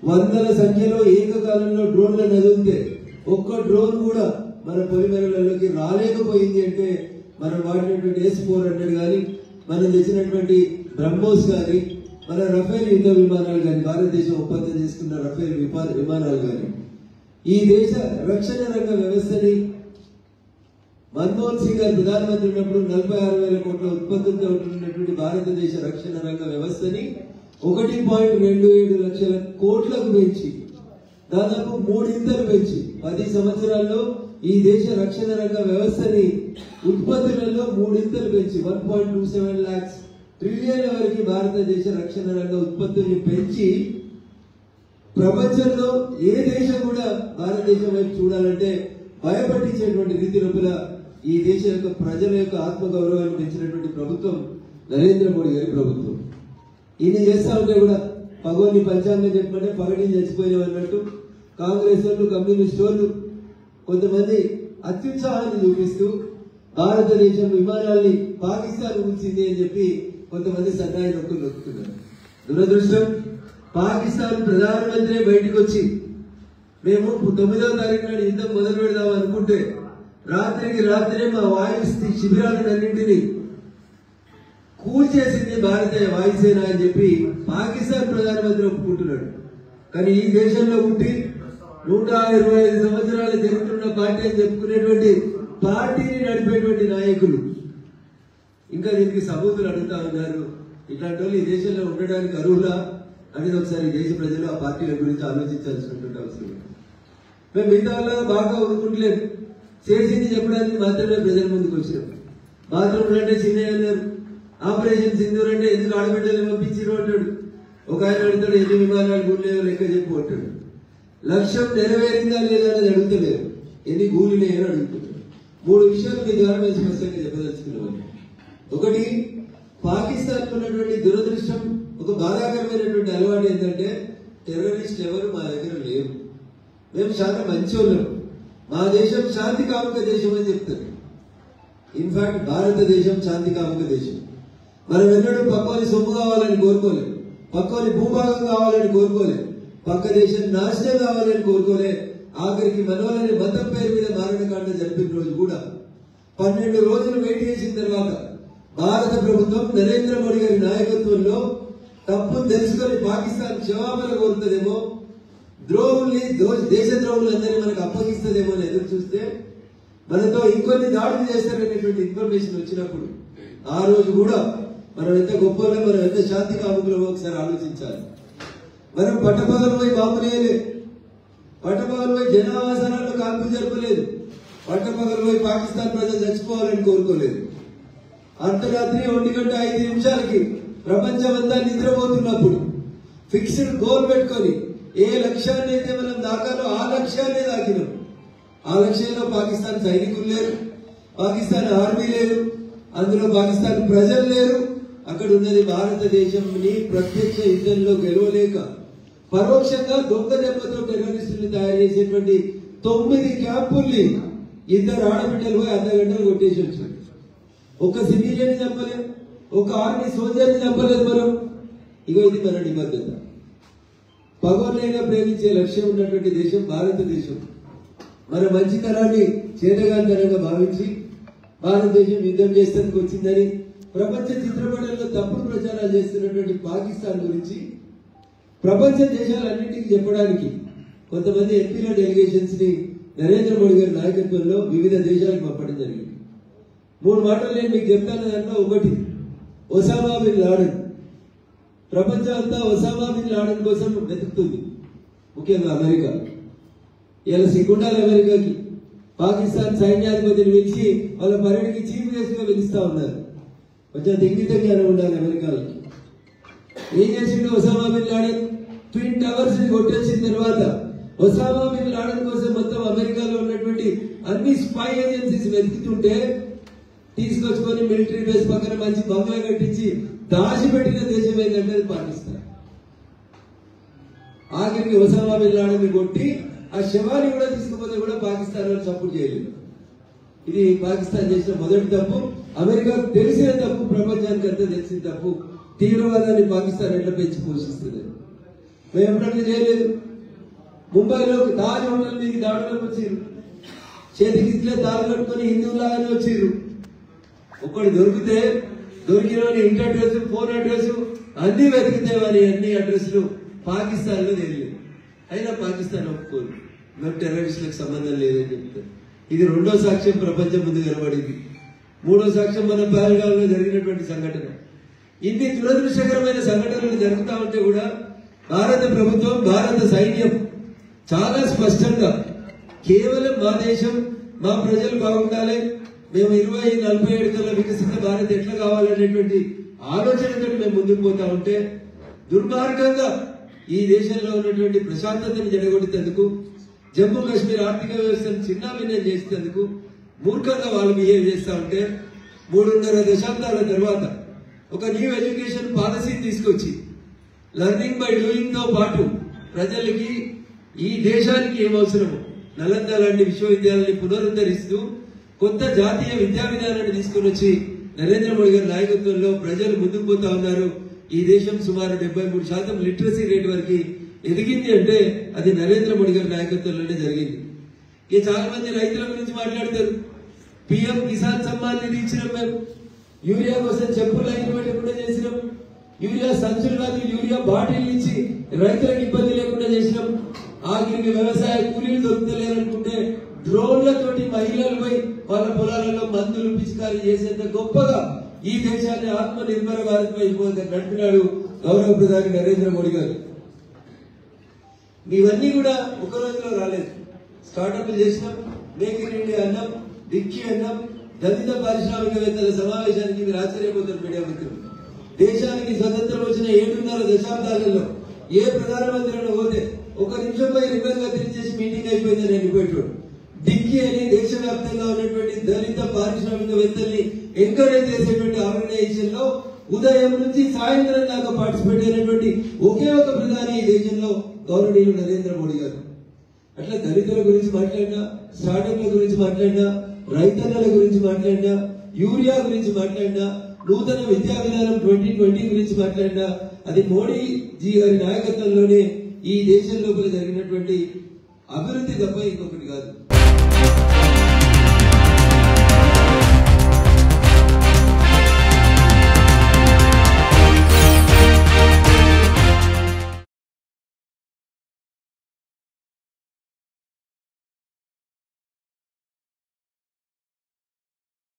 వందల సంఖ్యలో ఏకకాలంలో డ్రోన్లను వదిలితే ఒక్క డ్రోన్ కూడా మన పొలిమేరలలోకి రాలేకపోయింది అంటే మనం వాడినటువంటి S-400 కానీ మనం తెచ్చినటువంటి బ్రహ్మోస్ కానీ మన రఫేల్ యుద్ధ విమానాలు కానీ భారతదేశం ఒప్పందం చేసుకున్న రఫేల్ విమానాలు కానీ ఈ దేశ రక్షణ రంగ వ్యవస్థని మన్మోహన్ సింగ్ గారు ప్రధానమంత్రి ఉన్నప్పుడు 46,000 కోట్ల ఉత్పత్తులతో ఉంటున్నటువంటి భారతదేశ రక్షణ రంగ వ్యవస్థని 1.27 లక్షల కోట్లకు పెంచి దాదాపు 3 పెంచి 10 సంవత్సరాల్లో ఈ దేశ రక్షణ రంగ వ్యవస్థని ఉత్పత్తులలో 3 పెంచి 1.27 lakhs ట్రిలియన్ల వరకు భారతదేశ రక్షణ రంగ ఉత్పత్తుల్ని పెంచి ప్రపంచంలో ఏ దేశం కూడా భారతదేశం వైపు చూడాలంటే భయపట్టించేటువంటి రీతి లోపల ఈ దేశ యొక్క ప్రజల యొక్క ఆత్మగౌరవాన్ని పెంచినటువంటి ప్రభుత్వం నరేంద్ర మోడీ గారి ప్రభుత్వం. ఈయన చేస్తా ఉంటే కూడా పగోని పంచాంగం చెప్పమంటే పగటి చచ్చిపోయినవి అన్నట్టు కాంగ్రెస్ వాళ్ళు కమ్యూనిస్ట్ వాళ్ళు కొంతమంది అత్యుత్సాహాన్ని చూపిస్తూ భారతదేశం విమానాల్ని పాకిస్తాన్ ఉంచింది అని చెప్పి కొంతమంది సన్నాయి నొక్కులు నొక్కుతున్నారు. దురదృష్టం పాకిస్తాన్ ప్రధానమంత్రి బయటకు వచ్చి మేము 9వ తారీఖు నాడు యుద్ధం మొదలు పెడదాం అనుకుంటే రాత్రికి రాత్రే మా వాయు శిబిరాలన్నింటినీ కూల్చేసింది భారతీయ వాయుసేన అని చెప్పి పాకిస్తాన్ ప్రధానమంత్రి ఒప్పుకుంటున్నాడు. కానీ ఈ దేశంలో ఉండి 125 సంవత్సరాలు జరుగుతున్న పార్టీ అని చెప్పుకునేటువంటి పార్టీని నడిపేటువంటి నాయకులు ఇంకా దీనికి సబూతులు అడుగుతా ఉన్నారు. ఇట్లాంటి వాళ్ళు ఈ దేశంలో ఉండడానికి అర్హులా అనేది ఒకసారి దేశ ప్రజలు ఆ పార్టీల గురించి ఆలోచించాల్సినటువంటి అవసరం. మేము మిగతా వాళ్ళ బాగా ఊరుకుంటలేదు, చేసింది చెప్పడానికి మాత్రమే ప్రజల ముందుకు వచ్చినాం. బాత్రూమ్లు అంటే చిన్నయ్య అన్నారు, ఆపరేషన్ సింధూర్ అంటే ఎందుకు ఆడబిడ్డలు పంపించారు అంటాడు. ఒక ఆయన అడుగుతాడు ఎన్ని విమానాలు గుళ్ళేవో లెక్క చెప్పు అంటాడు. లక్ష్యం నెరవేరిందా లేదా అనేది అడుగుతలేరు, ఎన్ని గూలినాయని అడుగుతున్నారు. 3 విషయాలు మీ ద్వారా మేము స్పష్టంగా చెప్పదలుచుకున్నాం. ఒకటి, పాకిస్తాన్ ఉన్నటువంటి దురదృష్టం, ఒక బాధాకరమైనటువంటి అలవాటు ఏంటంటే టెర్రరిస్ట్ ఎవరు మా దగ్గర లేరు, మేము చాలా మంచోళ్ళం, మా దేశం శాంతి కాముక దేశం అని చెప్తారు. ఇన్ఫాక్ట్ భారతదేశం శాంతి కాముక దేశం. మనం ఎన్నడూ పక్కని సొమ్ము కావాలని కోరుకోలేదు, పక్కని భూభాగం కావాలని కోరుకోలేదు, పక్క దేశం నాశనం కావాలని కోరుకోలే. ఆఖరికి మనోళ్ళని మతం పేరు మీద మారణకాండ జరిపిన రోజు కూడా 12 రోజులు వెయిట్ చేసిన తర్వాత భారత ప్రభుత్వం నరేంద్ర మోడీ గారి నాయకత్వంలో తప్పును తెలుసుకొని పాకిస్తాన్ క్షమాపణ కోరుతుందేమో, ద్రోహుల్ని దేశ ద్రోహులందరినీ మనకు అప్పగిస్తుందేమో అని ఎదురు చూస్తే మనతో ఇంకొన్ని దాడులు చేస్తారనేటువంటి ఇన్ఫర్మేషన్ వచ్చినప్పుడు ఆ రోజు కూడా మనం ఎంత గొప్పలో, మనం ఎంత శాంతి కాముకులో ఒకసారి ఆలోచించాలి. మనం పట్టపగలు పోయి బాంబులేయలే, పట్టపగలు పోయి జనావాసనాల్లో కాల్పులు జరపలేదు, పట్టపగలు పోయి పాకిస్తాన్ ప్రజలు చచ్చిపోవాలని కోరుకోలేదు. అర్ధరాత్రి 1:05 ప్రపంచమంతా నిద్రపోతున్నప్పుడు ఫిక్స్డ్ గోల్ పెట్టుకొని ఏ లక్ష్యాన్ని అయితే మనం దాకాలో ఆ లక్ష్యాన్ని దాకినాం. ఆ లక్ష్యంలో పాకిస్తాన్ సైనికులు లేరు, పాకిస్తాన్ ఆర్మీ లేదు, అందులో పాకిస్తాన్ ప్రజలు లేరు. అక్కడ ఉన్నది భారతదేశంని ప్రత్యక్ష యుద్ధంలో గెలవలేక పరోక్షంగా దొంగ దెబ్బతో టెర్రరిస్టులు తయారు చేసేటువంటి 9 క్యాంపుల్ని 2 ఆడబిడ్డలు పోయి 1/2 గంటలు కొట్టేసి వచ్చారు. ఒక సివిలియన్ చంపలేం, ఒక ఆర్మీ సోల్జర్ని చంపలేదు మనం. ఇగో ఇది మన నిబద్ధత. పగోనైనా ప్రేమించే లక్ష్యం ఉన్నటువంటి దేశం భారతదేశం. మన మంచితనాన్ని చేతగాంతరంగా భావించి భారతదేశం యుద్ధం చేసేందుకు వచ్చిందని ప్రపంచ చిత్రపటాల్లో తప్పుడు ప్రచారాలు చేస్తున్నటువంటి పాకిస్తాన్ గురించి ప్రపంచ దేశాలన్నింటికి చెప్పడానికి కొంతమంది ఎంపీల డెలిగేషన్స్ ని నరేంద్ర మోడీ గారి నాయకత్వంలో వివిధ దేశాలకు పంపడం జరిగింది. 3 మాటలు నేను మీకు చెప్తాను. దాంట్లో ఒకటి, ఒసామా బిన్ లాడెన్. ప్రపంచం అంతా ఒసామా బిన్ లాడెన్ కోసం వెతుకుతుంది, ముఖ్యంగా అమెరికా. ఇలా సిగ్గుండాలి అమెరికాకి. పాకిస్తాన్ సైన్యాధిపతిని పిలిచి వాళ్ళ పర్యటనకి చీఫ్ గెస్ట్ గా పిలుస్తా ఉన్నారు. కొంచెం దిగ్విజయంగా ఉండాలి అమెరికాలకి. ఏం చేసిండు Osama bin Laden? Twin towers ని కొట్టేసిన తర్వాత ఒసామా బిన్ లాడెన్ కోసం మొత్తం అమెరికాలో ఉన్నటువంటి అన్ని స్పై ఏజెన్సీస్ వెతుకుతుంటే తీసుకొచ్చుకొని మిలిటరీ బేస్ పక్కన మంచి బంగ్లా కట్టించి దాచిపెట్టిన దేశం ఏంటంటే అది పాకిస్తాన్. ఆఖరికి ఒసామా బిన్ లాడెన్ కొట్టి ఆ శవాన్ని కూడా తీసుకుపోతే కూడా పాకిస్తాన్ వాళ్ళు సపోర్ట్ చేయలేదు. ఇది పాకిస్తాన్ చేసిన మొదటి తప్పు. అమెరికాకు తెలిసిన తప్పు, ప్రపంచానికి అంతా తెలిసిన తప్పు. తీవ్రవాదాన్ని పాకిస్తాన్ ఎట్లా పెంచి పోషిస్తుంది. మేము ఎప్పుడన్నా చేయలేదు. ముంబైలో తాజ్ హోటల్ మీద దాడులకు వచ్చారు, చేతికి ఇట్లే తాళు కట్టుకొని హిందువులాగానే వచ్చారు. ఒక్కడు దొరికితే దొరికిన ఇంటి అడ్రస్, ఫోన్ అడ్రస్ అన్ని వెతికితే వారి అన్ని అడ్రస్లు పాకిస్తాన్ లో తెలియదు. అయినా పాకిస్తాన్ ఒప్పుకోరు, మేము టెర్రరిస్టులకు సంబంధం లేదని చెప్తారు. ఇది రెండో సాక్ష్యం ప్రపంచం ముందు కనబడింది. మూడో సాక్ష్యం మన పహల్గాంలో జరిగినటువంటి సంఘటన. ఇన్ని దురదృష్టకరమైన సంఘటనలు జరుగుతూ ఉంటే కూడా భారత ప్రభుత్వం, భారత సైన్యం చాలా స్పష్టంగా కేవలం మా దేశం, మా ప్రజలు బాగుండాలి, మేము 2047 కల్లా వికసిత భారత్ ఎట్లా కావాలనేటువంటి ఆలోచనతో మేము ముందుకు పోతా ఉంటే దుర్మార్గంగా ఈ దేశంలో ఉన్నటువంటి ప్రశాంతతను జడగొట్టేందుకు, జమ్మూ కాశ్మీర్ ఆర్థిక వ్యవస్థను చిన్నాభిన్నం చేసేందుకు మూర్ఖంగా వాళ్ళు బిహేవ్ చేస్తా ఉంటే 3.5 దశాబ్దాల తర్వాత ఒక న్యూ ఎడ్యుకేషన్ పాలసీని తీసుకొచ్చి లర్నింగ్ బై డూయింగ్ తో పాటు ప్రజలకి ఈ దేశానికి ఏమవసరమో నలంద లాంటి విశ్వవిద్యాలయాన్ని పునరుద్ధరిస్తూ కొత్త జాతీయ విద్యా విధానాన్ని తీసుకుని వచ్చి నరేంద్ర మోడీ గారి నాయకత్వంలో ప్రజలు ముందుకు పోతా ఉన్నారు. ఈ దేశం సుమారు 73% లిటరసీ రేట్ వరకు ఎదిగింది అంటే అది నరేంద్ర మోడీ గారి నాయకత్వంలోనే జరిగింది. ఇక చాలా మంది రైతుల గురించి మాట్లాడతారు. పిఎం కిసాన్ సమ్మాన్ నిధి ఇచ్చినాం, మేము యూరియా కోసం చెప్పులు లైన్ పెట్టకుండా చేసినాం, యూరియా సంచులు కాదు యూరియా బాటిల్ ఇచ్చి రైతులకు ఇబ్బంది లేకుండా చేసినాం. ఆఖరికి వ్యవసాయ కూలీలు దొరుకుతలేరనుకుంటే డ్రోన్లతోటి మహిళలు పోయి వాళ్ళ పొలాలలో మందులు పిచికారీ చేసేంత గొప్పగా ఈ దేశాన్ని ఆత్మ నిర్భర భారత్ వైపు నడిపినాడు గౌరవ ప్రధాని నరేంద్ర మోడీ గారు. ఇవన్నీ కూడా ఒక రోజులో రాలేదు. స్టార్టప్లు చేసినాం, మేక్ ఇన్ ఇండియా అన్నాం, డిక్కీ అన్నాం, దళిత పారిశ్రామికవేత్తల సమావేశానికి మీరు ఆశ్చర్యపోతారు మీడియా మిత్రులు. దేశానికి స్వతంత్రం వచ్చిన 7.5 దశాబ్దాలలో ఏ ప్రధానమంత్రి పోతే 1 నిమిషంపై రిబన్ కత్తిరించేసి మీటింగ్ అయిపోయిందని వెళ్ళిపోయేటోడు. డిక్కీ అని దేశవ్యాప్తంగా ఉన్నటువంటి దళిత పారిశ్రామికవేత్తల్ని ఎంకరేజ్ చేసేటువంటి ఆర్గనైజేషన్ లో ఉదయం నుంచి సాయంత్రం దాకా పార్టిసిపేట్ అయినటువంటి ఒకే ఒక ప్రధాని ఈ దేశంలో గౌరవనీయులు నరేంద్ర మోడీ గారు. అట్లా దళితుల గురించి మాట్లాడినా, స్టార్టప్ల గురించి మాట్లాడినా, రైతన్నల గురించి మాట్లాడినా, యూరియా గురించి మాట్లాడినా, నూతన విద్యా విధానం 2020 గురించి మాట్లాడినా అది మోడీజీ గారి నాయకత్వంలోనే ఈ దేశం లోపల జరిగినటువంటి అభివృద్ధి తప్ప ఇంకొకటి కాదు.